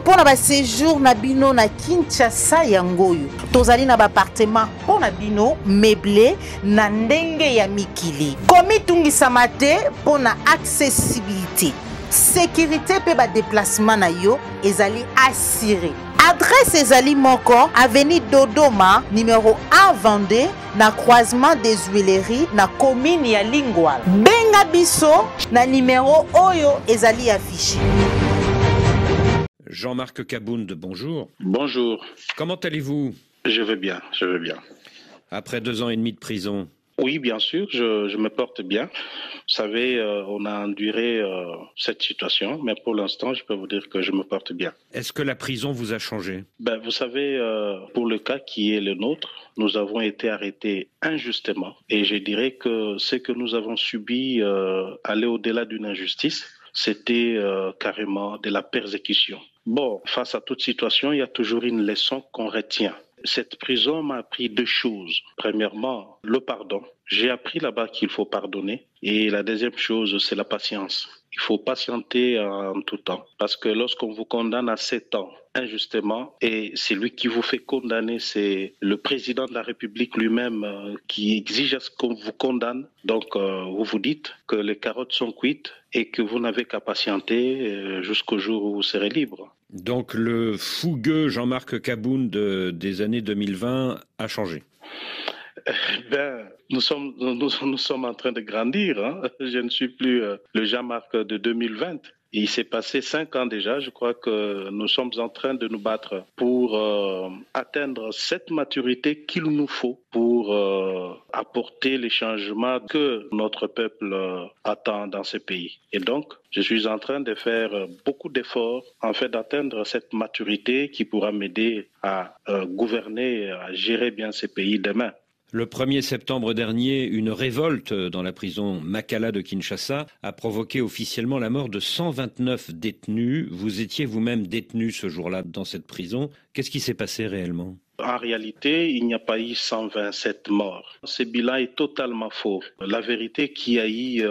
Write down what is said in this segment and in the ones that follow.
pour na ba séjour na bino na Kinshasa yangoyo. Tozali na ba appartement pour na bino meublé na ndenge ya mikili. Komi tungisa te pour na accessibilité. Sécurité pe ba déplacement na yo ezali assuré. Adresse ezali moko avenue Dodoma numéro 1 Vendée na croisement des Huileries na commune ya Lingwala. Benga biso na numéro oyo ezali affiché. Jean-Marc Kabound, bonjour. Bonjour. Comment allez-vous? Je vais bien. Après 2 ans et demi de prison. Oui, bien sûr, je me porte bien. Vous savez, on a enduré cette situation, mais pour l'instant, je peux vous dire que je me porte bien. Est-ce que la prison vous a changé? Vous savez, pour le cas qui est le nôtre, nous avons été arrêtés injustement. Et je dirais que ce que nous avons subi allait au-delà d'une injustice. C'était carrément de la persécution. Bon, face à toute situation, il y a toujours une leçon qu'on retient. Cette prison m'a appris 2 choses. Premièrement, le pardon. J'ai appris là-bas qu'il faut pardonner. Et la deuxième chose, c'est la patience. Il faut patienter en tout temps. Parce que lorsqu'on vous condamne à 7 ans injustement, et c'est lui qui vous fait condamner, c'est le président de la République lui-même qui exige à ce qu'on vous condamne. Donc vous vous dites que les carottes sont cuites et que vous n'avez qu'à patienter jusqu'au jour où vous serez libre. Donc le fougueux Jean-Marc Kabound des années 2020 a changé. Nous sommes en train de grandir. Hein. Je ne suis plus le Jean-Marc de 2020. Il s'est passé 5 ans déjà. Je crois que nous sommes en train de nous battre pour atteindre cette maturité qu'il nous faut pour apporter les changements que notre peuple attend dans ce pays. Et donc, je suis en train de faire beaucoup d'efforts en fait d'atteindre cette maturité qui pourra m'aider à gouverner, à gérer bien ce pays demain. Le 1er septembre dernier, une révolte dans la prison Makala de Kinshasa a provoqué officiellement la mort de 129 détenus. Vous étiez vous-même détenu ce jour-là dans cette prison. Qu'est-ce qui s'est passé réellement ? En réalité, il n'y a pas eu 127 morts. Ce bilan est totalement faux. La vérité, qu'il y a eu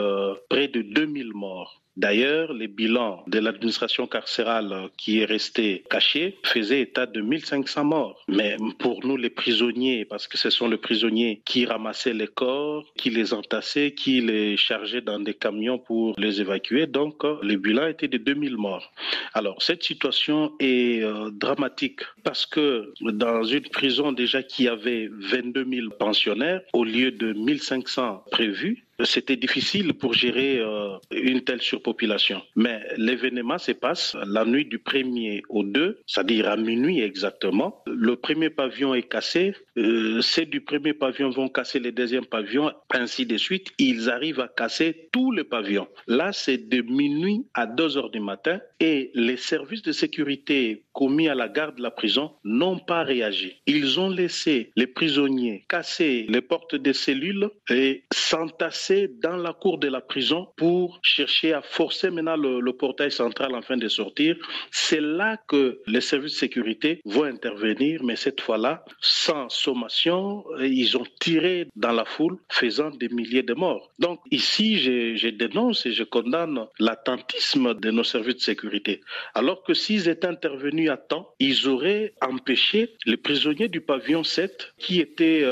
près de 2000 morts. D'ailleurs, les bilans de l'administration carcérale qui est resté caché faisait état de 1500 morts. Mais pour nous, les prisonniers, parce que ce sont les prisonniers qui ramassaient les corps, qui les entassaient, qui les chargeaient dans des camions pour les évacuer, donc le bilan était de 2000 morts. Alors, cette situation est dramatique parce que dans une prison déjà qui avait 22 000 pensionnaires, au lieu de 1500 prévus, c'était difficile pour gérer une telle surpopulation. Mais l'événement se passe la nuit du 1er au 2, c'est-à-dire à minuit exactement. Le premier pavillon est cassé, ceux du premier pavillon vont casser le deuxième pavillon, ainsi de suite. Ils arrivent à casser tous les pavillons. Là, c'est de minuit à 2 heures du matin et les services de sécurité commis à la garde de la prison n'ont pas réagi. Ils ont laissé les prisonniers casser les portes des cellules et s'entasser dans la cour de la prison pour chercher à forcer maintenant le portail central afin de sortir. C'est là que les services de sécurité vont intervenir, mais cette fois-là, sans sommation, ils ont tiré dans la foule, faisant des milliers de morts. Donc ici, je dénonce et je condamne l'attentisme de nos services de sécurité. Alors que s'ils étaient intervenus à temps, ils auraient empêché les prisonniers du pavillon 7, qui étaient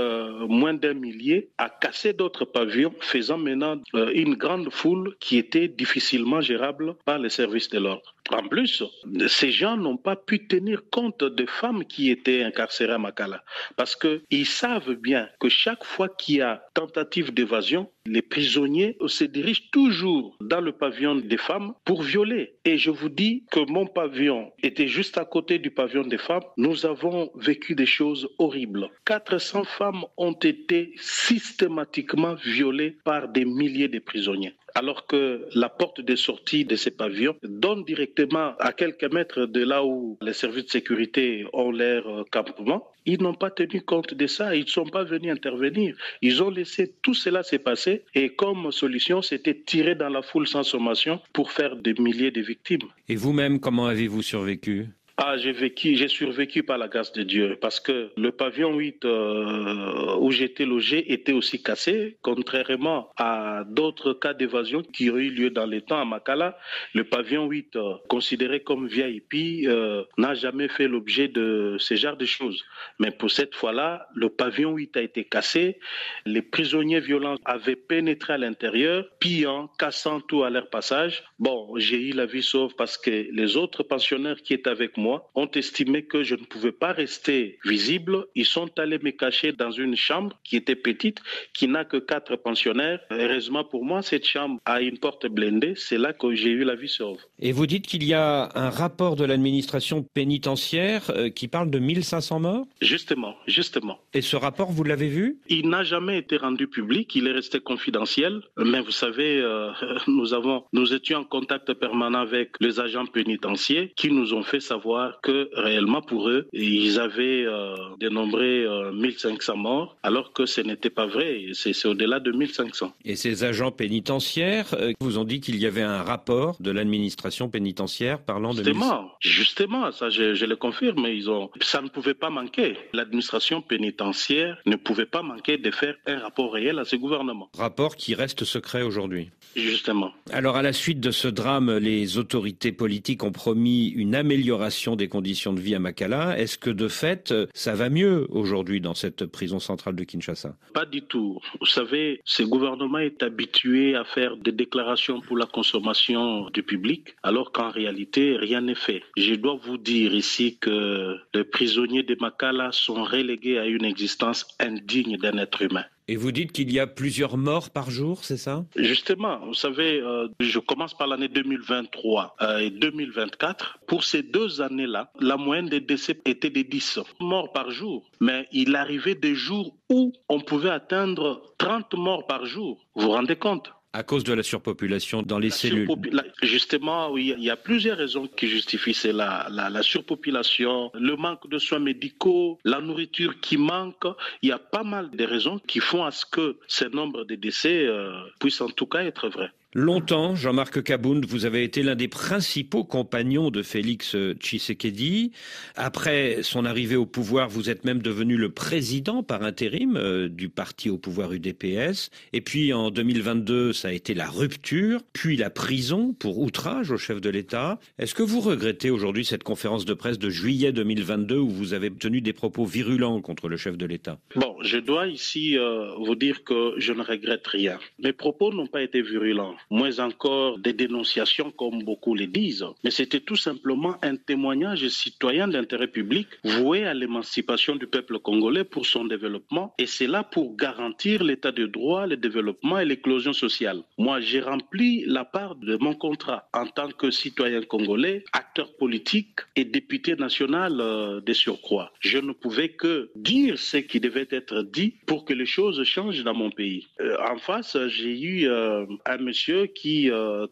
moins d'1 millier, à casser d'autres pavillons, faisant maintenant une grande foule qui était difficilement gérable par les services de l'ordre. En plus, ces gens n'ont pas pu tenir compte des femmes qui étaient incarcérées à Makala parce qu'ils savent bien que chaque fois qu'il y a tentative d'évasion, les prisonniers se dirigent toujours dans le pavillon des femmes pour violer. Et je vous dis que mon pavillon était juste à côté du pavillon des femmes. Nous avons vécu des choses horribles. 400 femmes ont été systématiquement violées par des milliers de prisonniers. Alors que la porte de sortie de ces pavillons donne directement à quelques mètres de là où les services de sécurité ont leur campement. Ils n'ont pas tenu compte de ça, ils ne sont pas venus intervenir. Ils ont laissé tout cela se passer et comme solution, c'était tirer dans la foule sans sommation pour faire des milliers de victimes. Et vous-même, comment avez-vous survécu ? Ah, j'ai survécu par la grâce de Dieu parce que le pavillon 8 où j'étais logé était aussi cassé, contrairement à d'autres cas d'évasion qui ont eu lieu dans les temps à Makala. Le pavillon 8, considéré comme VIP, n'a jamais fait l'objet de ce genre de choses. Mais pour cette fois-là, le pavillon 8 a été cassé, les prisonniers violents avaient pénétré à l'intérieur, pillant, cassant tout à leur passage. Bon, j'ai eu la vie sauve parce que les autres pensionnaires qui étaient avec moi ont estimé que je ne pouvais pas rester visible. Ils sont allés me cacher dans une chambre qui était petite, qui n'a que 4 pensionnaires. Heureusement pour moi, cette chambre a une porte blindée. C'est là que j'ai eu la vie sauve. Et vous dites qu'il y a un rapport de l'administration pénitentiaire qui parle de 1500 morts ? Justement. Et ce rapport, vous l'avez vu ? Il n'a jamais été rendu public, il est resté confidentiel. Mais vous savez, nous étions en contact permanent avec les agents pénitentiaires qui nous ont fait savoir que réellement pour eux, ils avaient dénombré 1500 morts, alors que ce n'était pas vrai, c'est au-delà de 1500. Et ces agents pénitentiaires vous ont dit qu'il y avait un rapport de l'administration pénitentiaire parlant de... Justement, ça je le confirme, ça ne pouvait pas manquer. L'administration pénitentiaire ne pouvait pas manquer de faire un rapport réel à ce gouvernement. Rapport qui reste secret aujourd'hui. Justement. Alors à la suite de ce drame, les autorités politiques ont promis une amélioration des conditions de vie à Makala. Est-ce que de fait, ça va mieux aujourd'hui dans cette prison centrale de Kinshasa ? Pas du tout. Vous savez, ce gouvernement est habitué à faire des déclarations pour la consommation du public, alors qu'en réalité, rien n'est fait. Je dois vous dire ici que les prisonniers de Makala sont relégués à une existence indigne d'un être humain. Et vous dites qu'il y a plusieurs morts par jour, c'est ça ? Justement, vous savez, je commence par l'année 2023 et 2024. Pour ces 2 années-là, la moyenne des décès était de 10 morts par jour. Mais il arrivait des jours où on pouvait atteindre 30 morts par jour. Vous vous rendez compte ? À cause de la surpopulation dans les cellules. Justement, oui, il y a plusieurs raisons qui justifient cela. La surpopulation, le manque de soins médicaux, la nourriture qui manque. Il y a pas mal de raisons qui font à ce que ce nombre de décès puisse en tout cas être vrai. Longtemps, Jean-Marc Kabound, vous avez été l'un des principaux compagnons de Félix Tshisekedi. Après son arrivée au pouvoir, vous êtes même devenu le président par intérim du parti au pouvoir UDPS. Et puis en 2022, ça a été la rupture, puis la prison pour outrage au chef de l'État. Est-ce que vous regrettez aujourd'hui cette conférence de presse de juillet 2022 où vous avez tenu des propos virulents contre le chef de l'État ? Bon, je dois ici vous dire que je ne regrette rien. Mes propos n'ont pas été virulents. Moins encore des dénonciations comme beaucoup le disent. Mais c'était tout simplement un témoignage citoyen d'intérêt public voué à l'émancipation du peuple congolais pour son développement et c'est là pour garantir l'état de droit, le développement et l'éclosion sociale. Moi, j'ai rempli la part de mon contrat en tant que citoyen congolais, acteur politique et député national de surcroît. Je ne pouvais que dire ce qui devait être dit pour que les choses changent dans mon pays. En face, j'ai eu un monsieur qui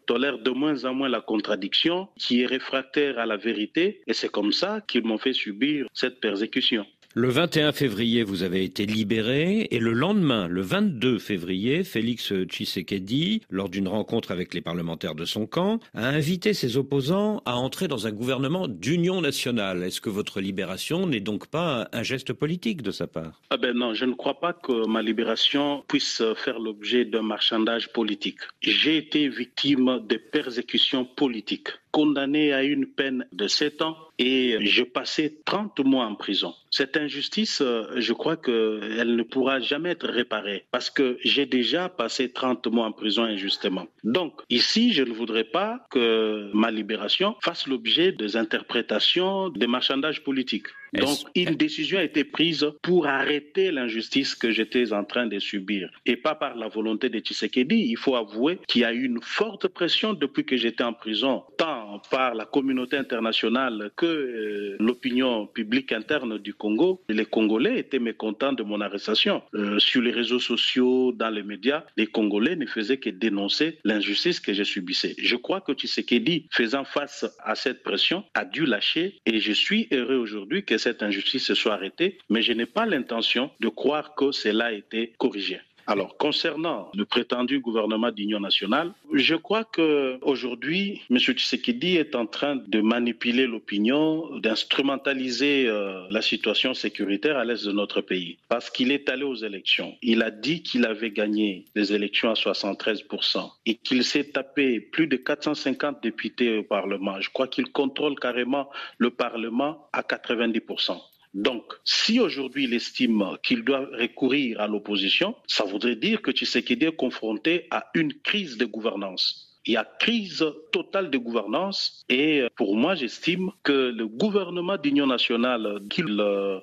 tolère de moins en moins la contradiction, qui est réfractaire à la vérité, et c'est comme ça qu'ils m'ont fait subir cette persécution. Le 21 février, vous avez été libéré et le lendemain, le 22 février, Félix Tshisekedi, lors d'une rencontre avec les parlementaires de son camp, a invité ses opposants à entrer dans un gouvernement d'union nationale. Est-ce que votre libération n'est donc pas un geste politique de sa part ? Non, je ne crois pas que ma libération puisse faire l'objet d'un marchandage politique. J'ai été victime de persécutions politiques, condamné à une peine de 7 ans et j'ai passé 30 mois en prison. Cette injustice, je crois qu'elle ne pourra jamais être réparée parce que j'ai déjà passé 30 mois en prison injustement. Donc ici, je ne voudrais pas que ma libération fasse l'objet des interprétations, des marchandages politiques. Donc une décision a été prise pour arrêter l'injustice que j'étais en train de subir et pas par la volonté de Tshisekedi. Il faut avouer qu'il y a eu une forte pression depuis que j'étais en prison, tant par la communauté internationale que l'opinion publique interne du Congo. Les Congolais étaient mécontents de mon arrestation. Sur les réseaux sociaux, dans les médias, les Congolais ne faisaient que dénoncer l'injustice que je subissais. Je crois que Tshisekedi, faisant face à cette pression, a dû lâcher et je suis heureux aujourd'hui que cette injustice se soit arrêtée, mais je n'ai pas l'intention de croire que cela a été corrigé. Alors, concernant le prétendu gouvernement d'union nationale, je crois qu'aujourd'hui, M. Tshisekedi est en train de manipuler l'opinion, d'instrumentaliser la situation sécuritaire à l'est de notre pays. Parce qu'il est allé aux élections. Il a dit qu'il avait gagné les élections à 73% et qu'il s'est tapé plus de 450 députés au Parlement. Je crois qu'il contrôle carrément le Parlement à 90%. Donc, si aujourd'hui il estime qu'il doit recourir à l'opposition, ça voudrait dire que Tshisekedi est confronté à une crise de gouvernance. Il y a crise totale de gouvernance et pour moi, j'estime que le gouvernement d'union nationale qu'il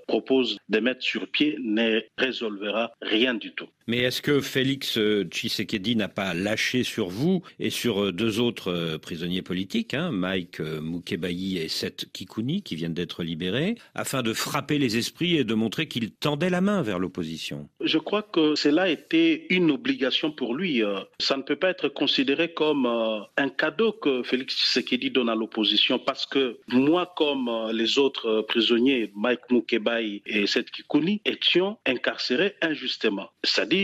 propose de mettre sur pied ne résolvera rien du tout. Mais est-ce que Félix Tshisekedi n'a pas lâché sur vous et sur deux autres prisonniers politiques, Mike Mukebayi et Seth Kikouni, qui viennent d'être libérés, afin de frapper les esprits et de montrer qu'il tendait la main vers l'opposition? Je crois que cela a été une obligation pour lui. Ça ne peut pas être considéré comme un cadeau que Félix Tshisekedi donne à l'opposition parce que moi, comme les autres prisonniers, Mike Mukebayi et Seth Kikouni, étions incarcérés injustement. C'est-à-dire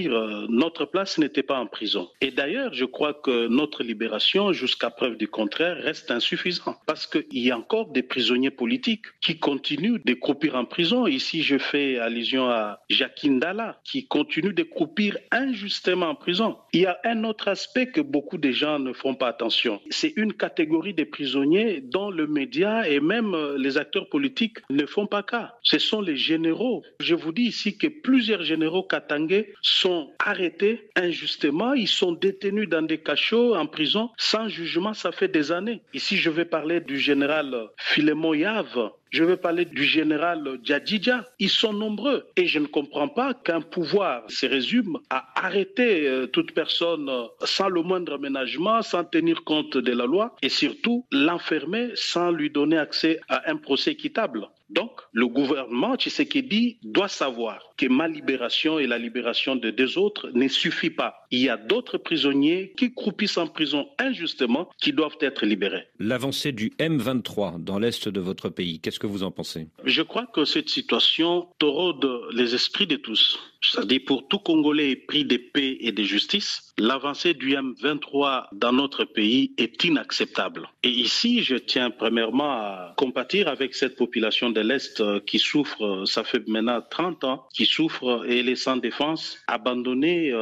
notre place n'était pas en prison. Et d'ailleurs, je crois que notre libération, jusqu'à preuve du contraire, reste insuffisante. Parce qu'il y a encore des prisonniers politiques qui continuent de croupir en prison. Ici, je fais allusion à Jacques Ndala, qui continue de croupir injustement en prison. Il y a un autre aspect que beaucoup de gens ne font pas attention. C'est une catégorie de prisonniers dont le média et même les acteurs politiques ne font pas cas. Ce sont les généraux. Je vous dis ici que plusieurs généraux katangais sont arrêtés injustement, ils sont détenus dans des cachots en prison sans jugement, ça fait des années. Ici, je vais parler du général Philémon Yave. Je vais parler du général Djadidja. Ils sont nombreux et je ne comprends pas qu'un pouvoir se résume à arrêter toute personne sans le moindre ménagement, sans tenir compte de la loi et surtout l'enfermer sans lui donner accès à un procès équitable. Donc, le gouvernement Tshisekedi doit savoir que ma libération et la libération de deux autres ne suffit pas. Il y a d'autres prisonniers qui croupissent en prison injustement qui doivent être libérés. L'avancée du M23 dans l'est de votre pays, qu'est-ce que vous en pensez? Je crois que cette situation taraude les esprits de tous. C'est-à-dire pour tout Congolais épris de paix et de justice, l'avancée du M23 dans notre pays est inacceptable. Et ici, je tiens premièrement à compatir avec cette population de l'Est qui souffre, ça fait maintenant 30 ans, qui souffre et elle est sans défense, abandonnée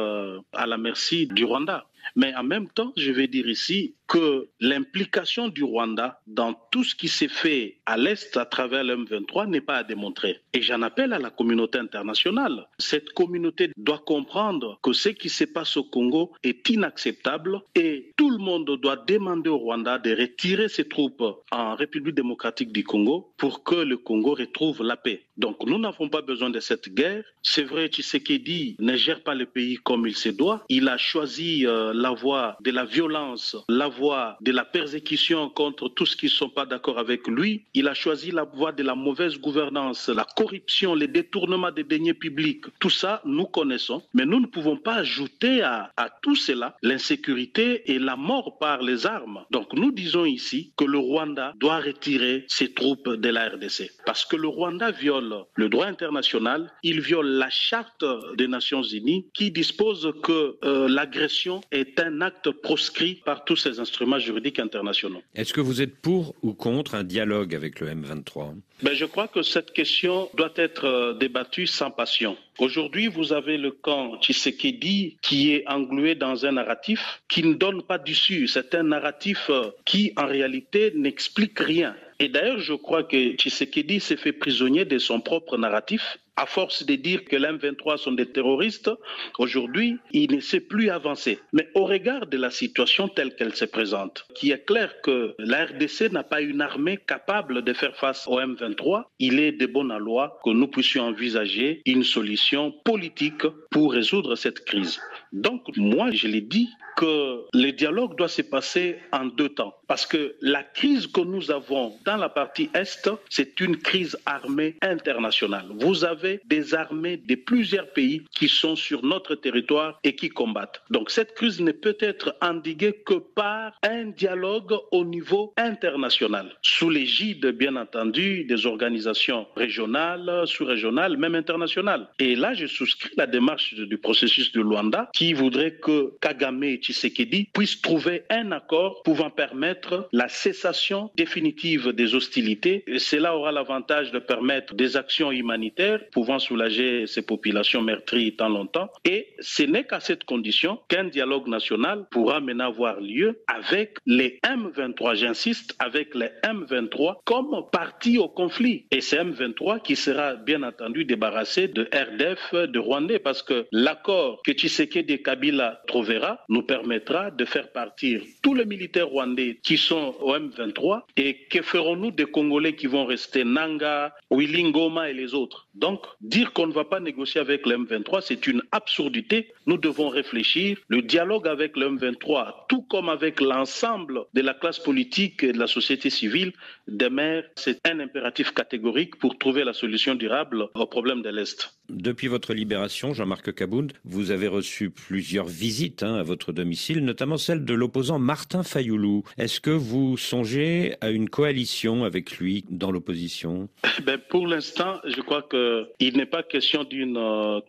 à la merci du Rwanda. Mais en même temps, je vais dire ici que l'implication du Rwanda dans tout ce qui s'est fait à l'Est à travers le M23 n'est pas à démontrer. Et j'en appelle à la communauté internationale. Cette communauté doit comprendre que ce qui se passe au Congo est inacceptable et tout le monde doit demander au Rwanda de retirer ses troupes en République démocratique du Congo pour que le Congo retrouve la paix. Donc nous n'avons pas besoin de cette guerre. C'est vrai, Tshisekedi ne gère pas le pays comme il se doit. Il a choisi la voie de la violence, la voie de la persécution contre tous ceux qui ne sont pas d'accord avec lui. Il a choisi la voie de la mauvaise gouvernance, la corruption, les détournements des deniers publics. Tout ça, nous connaissons. Mais nous ne pouvons pas ajouter à tout cela l'insécurité et la mort par les armes. Donc nous disons ici que le Rwanda doit retirer ses troupes de la RDC. Parce que le Rwanda viole le droit international, il viole la charte des Nations Unies qui dispose que l'agression est un acte proscrit par tous ces instruments juridiques internationaux. Est-ce que vous êtes pour ou contre un dialogue avec le M23 ? Je crois que cette question doit être débattue sans passion. Aujourd'hui, vous avez le camp Tshisekedi qui est englué dans un narratif qui ne donne pas d'issue. C'est un narratif qui, en réalité, n'explique rien. Et d'ailleurs, je crois que Tshisekedi s'est fait prisonnier de son propre narratif. À force de dire que l'M23 sont des terroristes, aujourd'hui, il ne sait plus avancer. Mais au regard de la situation telle qu'elle se présente, qui est clair que la RDC n'a pas une armée capable de faire face au M23, il est de bon aloi que nous puissions envisager une solution politique pour résoudre cette crise. Donc, moi, je l'ai dit que le dialogue doit se passer en 2 temps. Parce que la crise que nous avons dans la partie Est, c'est une crise armée internationale. Vous avez des armées de plusieurs pays qui sont sur notre territoire et qui combattent. Donc cette crise ne peut être endiguée que par un dialogue au niveau international, sous l'égide, bien entendu, des organisations régionales, sous-régionales, même internationales. Et là, je souscris la démarche du processus de Luanda qui voudrait que Kagame et Tshisekedi puissent trouver un accord pouvant permettre la cessation définitive des hostilités. Et cela aura l'avantage de permettre des actions humanitaires pouvant soulager ces populations meurtries tant longtemps. Et ce n'est qu'à cette condition qu'un dialogue national pourra maintenant avoir lieu avec les M23, j'insiste, avec les M23 comme partie au conflit. Et c'est M23 qui sera bien entendu débarrassé de RDF, de Rwandais, parce que l'accord que Tshisekedi et Kabila trouvera nous permettra de faire partir tous les militaires rwandais qui sont au M23. Et que ferons-nous des Congolais qui vont rester Nanga, Wilingoma et les autres? Donc, dire qu'on ne va pas négocier avec le M23, c'est une absurdité. Nous devons réfléchir. Le dialogue avec le M23, tout comme avec l'ensemble de la classe politique et de la société civile, demeure, c'est un impératif catégorique pour trouver la solution durable au problème de l'Est. Depuis votre libération, Jean-Marc Kabound, vous avez reçu plusieurs visites à votre domicile, notamment celle de l'opposant Martin Fayoulou. Est-ce que vous songez à une coalition avec lui dans l'opposition? Pour l'instant, je crois qu'il n'est pas question d'une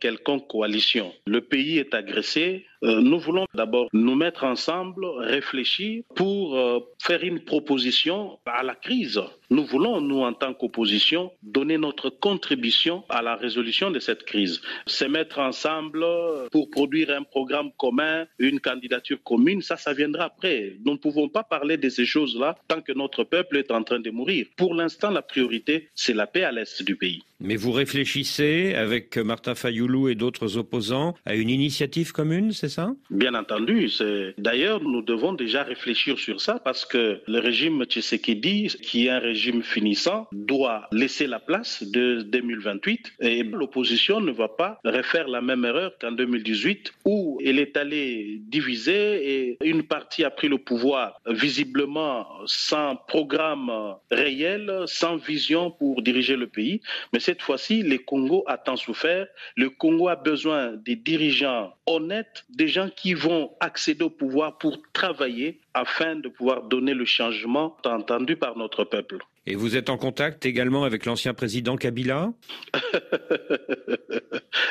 quelconque coalition. Le pays est agressé. Nous voulons d'abord nous mettre ensemble, réfléchir pour faire une proposition à la crise. Nous voulons, nous, en tant qu'opposition, donner notre contribution à la résolution de cette crise. Se mettre ensemble pour produire un programme commun, une candidature commune, ça viendra après. Nous ne pouvons pas parler de ces choses-là tant que notre peuple est en train de mourir. Pour l'instant, la priorité, c'est la paix à l'est du pays. Mais vous réfléchissez, avec Martin Fayoulou et d'autres opposants, à une initiative commune, c'est ça? Bien entendu. D'ailleurs, nous devons déjà réfléchir sur ça parce que le régime Tshisekedi, qui est un régime finissant, doit laisser la place de 2028 et l'opposition ne va pas refaire la même erreur qu'en 2018 où elle est allée diviser et une partie a pris le pouvoir visiblement sans programme réel, sans vision pour diriger le pays. Mais cette fois-ci, le Congo a tant souffert. Le Congo a besoin des dirigeants honnêtes, des gens qui vont accéder au pouvoir pour travailler afin de pouvoir donner le changement attendu par notre peuple. Et vous êtes en contact également avec l'ancien président Kabila?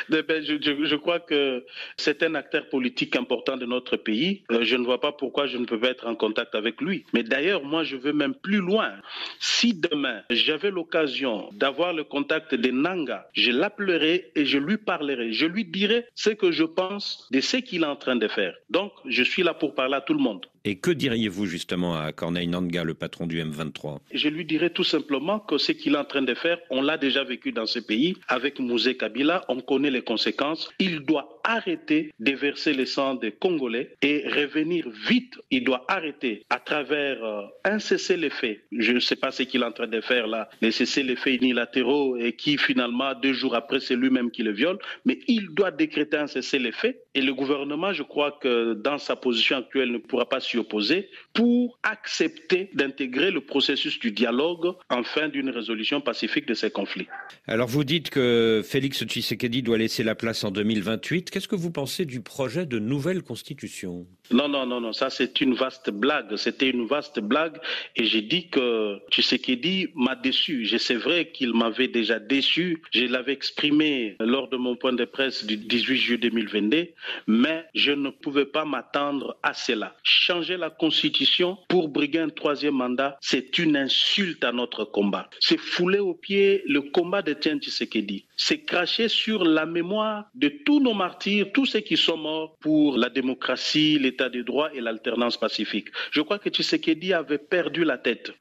Je crois que c'est un acteur politique important de notre pays. Je ne vois pas pourquoi je ne peux pas être en contact avec lui. Mais d'ailleurs, moi, je veux même plus loin. Si demain, j'avais l'occasion d'avoir le contact de Nanga, je l'appellerai et je lui parlerai. Je lui dirai ce que je pense de ce qu'il est en train de faire. Donc, je suis là pour parler à tout le monde. Et que diriez-vous justement à Corneille Nangaa, le patron du M23? Je lui dirais tout simplement que ce qu'il est en train de faire, on l'a déjà vécu dans ce pays. Avec Mouzé Kabila, on connaît les conséquences. Il doit arrêter de verser le sang des Congolais et revenir vite. Il doit arrêter à travers un cessez-le-feu. Je ne sais pas ce qu'il est en train de faire là, les cessez-le-feu unilatéraux et qui finalement, 2 jours après, c'est lui-même qui le viole. Mais il doit décréter un cessez-le-feu et le gouvernement, je crois que dans sa position actuelle, ne pourra pas s'y opposer pour accepter d'intégrer le processus du dialogue en fin d'une résolution pacifique de ces conflits. Alors vous dites que Félix Tshisekedi doit laisser la place en 2028. Qu'est-ce que vous pensez du projet de nouvelle constitution? Non, ça c'est une vaste blague. C'était une vaste blague et j'ai dit que Tshisekedi m'a déçu. C'est vrai qu'il m'avait déjà déçu. Je l'avais exprimé lors de mon point de presse du 18 juillet 2022, mais je ne pouvais pas m'attendre à cela. Changer la constitution pour briguer un 3e mandat, c'est une insulte à notre combat. C'est fouler aux pieds le combat de Etienne Tshisekedi. C'est cracher sur la mémoire de tous nos martyrs, tous ceux qui sont morts pour la démocratie, l'état de droit et l'alternance pacifique. Je crois que Tshisekedi avait perdu la tête.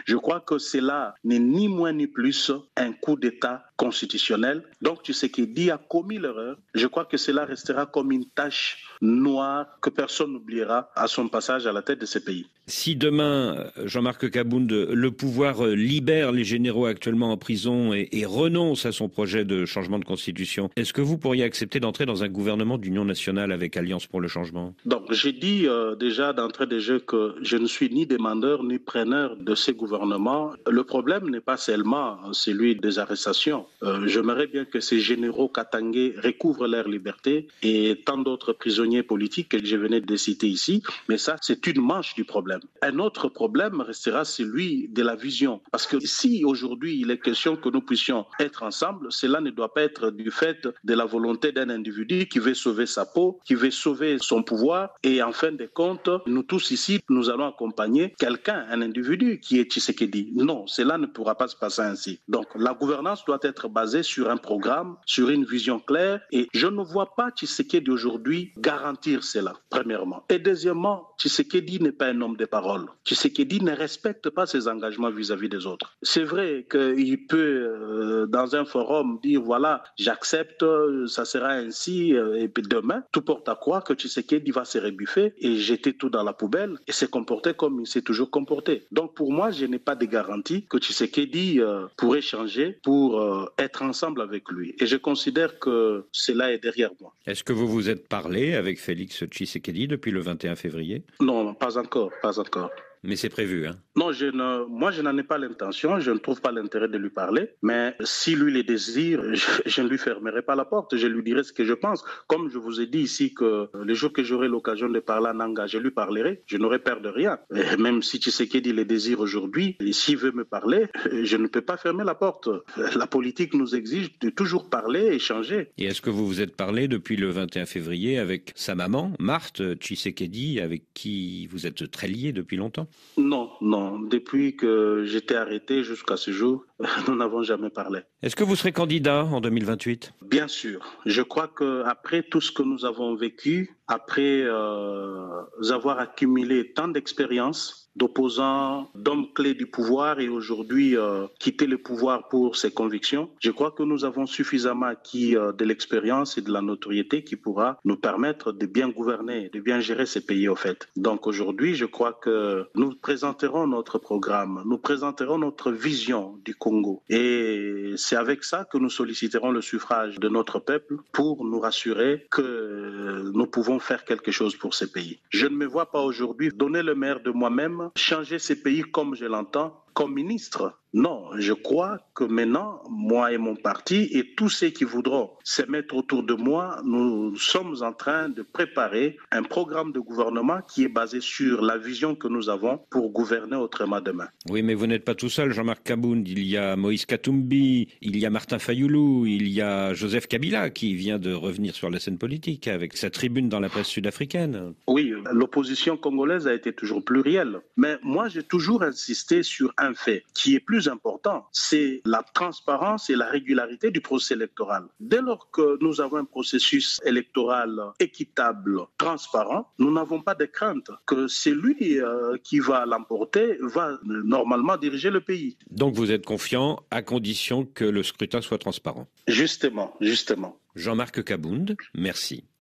Je crois que cela n'est ni moins ni plus un coup d'État constitutionnel. Donc Tshisekedi a commis l'erreur. Je crois que cela restera comme une tache noire que personne n'oubliera à son passage à la tête de ce pays. Si demain, Jean-Marc Kabound, le pouvoir libère les généraux actuellement en prison et renonce à son projet de changement de constitution, est-ce que vous pourriez accepter d'entrer dans un gouvernement d'union nationale avec Alliance pour le changement? Donc j'ai dit déjà d'entrée de jeu que je ne suis ni demandeur ni preneur de ces gouvernements. Le problème n'est pas seulement celui des arrestations. J'aimerais bien que ces généraux katangais recouvrent leur liberté et tant d'autres prisonniers politiques que je venais de citer ici, mais ça c'est une manche du problème. Un autre problème restera celui de la vision. Parce que si aujourd'hui il est question que nous puissions être ensemble, cela ne doit pas être du fait de la volonté d'un individu qui veut sauver sa peau, qui veut sauver son pouvoir. Et en fin de compte, nous tous ici, nous allons accompagner quelqu'un, un individu qui est Tshisekedi. Non, cela ne pourra pas se passer ainsi. Donc la gouvernance doit être basée sur un programme, sur une vision claire. Et je ne vois pas Tshisekedi aujourd'hui garantir cela, premièrement. Et deuxièmement, Tshisekedi n'est pas un homme de parole. Tshisekedi ne respecte pas ses engagements vis-à-vis des autres. C'est vrai qu'il peut, dans un forum, dire voilà, j'accepte, ça sera ainsi, et puis demain, tout porte à croire que Tshisekedi va se rebuffer et jeter tout dans la poubelle et se comporter comme il s'est toujours comporté. Donc pour moi, je n'ai pas de garantie que Tshisekedi pourrait changer pour être ensemble avec lui. Et je considère que cela est derrière moi. Est-ce que vous vous êtes parlé avec Félix Tshisekedi depuis le 21 février? Non, pas encore. Mais c'est prévu, hein? Non, moi je n'en ai pas l'intention, je ne trouve pas l'intérêt de lui parler, mais si lui le désire, je ne lui fermerai pas la porte, je lui dirai ce que je pense. Comme je vous ai dit ici que les jours que j'aurai l'occasion de parler en Nanga, je lui parlerai, je n'aurai peur de rien. Et même si Tshisekedi le désire aujourd'hui, et s'il veut me parler, je ne peux pas fermer la porte. La politique nous exige de toujours parler, échanger. Et est-ce que vous vous êtes parlé depuis le 21 février avec sa maman, Marthe Tshisekedi, avec qui vous êtes très liés depuis longtemps? Non. Depuis que j'étais arrêté jusqu'à ce jour, nous n'avons jamais parlé. Est-ce que vous serez candidat en 2028? Bien sûr. Je crois qu'après tout ce que nous avons vécu, après avoir accumulé tant d'expérience, d'opposants, d'hommes clés du pouvoir et aujourd'hui quitter le pouvoir pour ses convictions, je crois que nous avons suffisamment acquis de l'expérience et de la notoriété qui pourra nous permettre de bien gouverner, de bien gérer ces pays au fait. Donc aujourd'hui, je crois que nous présenterons notre programme, nous présenterons notre vision du Congo et c'est avec ça que nous solliciterons le suffrage de notre peuple pour nous rassurer que nous pouvons faire quelque chose pour ces pays. Je ne me vois pas aujourd'hui donner le meilleur de moi-même, changer ces pays comme je l'entends, comme ministre. Non, je crois que maintenant, moi et mon parti et tous ceux qui voudront se mettre autour de moi, nous sommes en train de préparer un programme de gouvernement qui est basé sur la vision que nous avons pour gouverner autrement demain. Oui, mais vous n'êtes pas tout seul, Jean-Marc Kabound. Il y a Moïse Katumbi, il y a Martin Fayoulou, il y a Joseph Kabila qui vient de revenir sur la scène politique avec sa tribune dans la presse sud-africaine. Oui, l'opposition congolaise a été toujours plurielle. Mais moi, j'ai toujours insisté sur un fait qui est plus important, c'est la transparence et la régularité du processus électoral. Dès lors que nous avons un processus électoral équitable, transparent, nous n'avons pas de crainte que celui qui va l'emporter va normalement diriger le pays. Donc vous êtes confiant à condition que le scrutin soit transparent. Justement. Jean-Marc Kabound, merci.